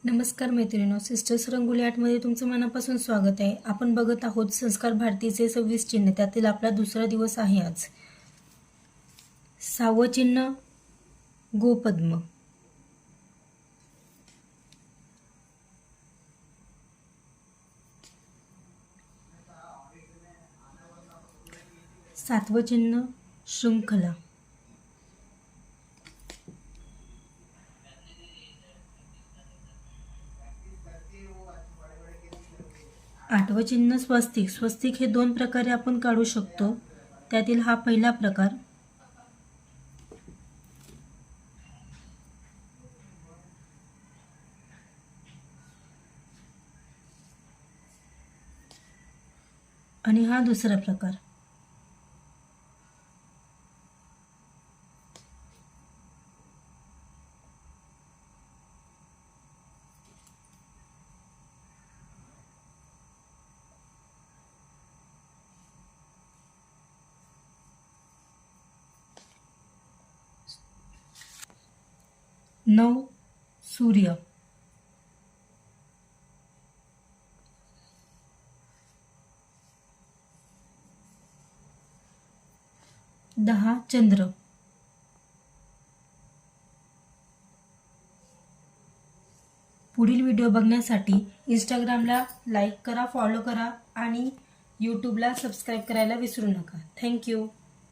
नमस्कार मैत्रिणींनो, सिस्टर्स रंगोली आर्टमध्ये तुमचं मनापासून स्वागत आहे. आपण बघत आहोत संस्कार भारतीचे 26 चिन्ह. त्यातील आपला दुसरा दिवस आहे आज. 6वं चिन्ह गोपद्म. 7वं चिन्ह शृंखला. 8वं चिन्ह स्वस्तिक. स्वस्तिक हे 2 प्रकारे आपण काढू शकतो. त्यातील हा पहिला प्रकार. आणि हा दुसरा प्रकार. नऊ सूर्य. 10 चंद्र. पुढील व्हिडिओ बघण्यासाठी इंस्टाग्रामला लाईक करा, फॉलो करा आणि यूट्यूबला सबस्क्राईब करायला विसरू नका. थँक्यू.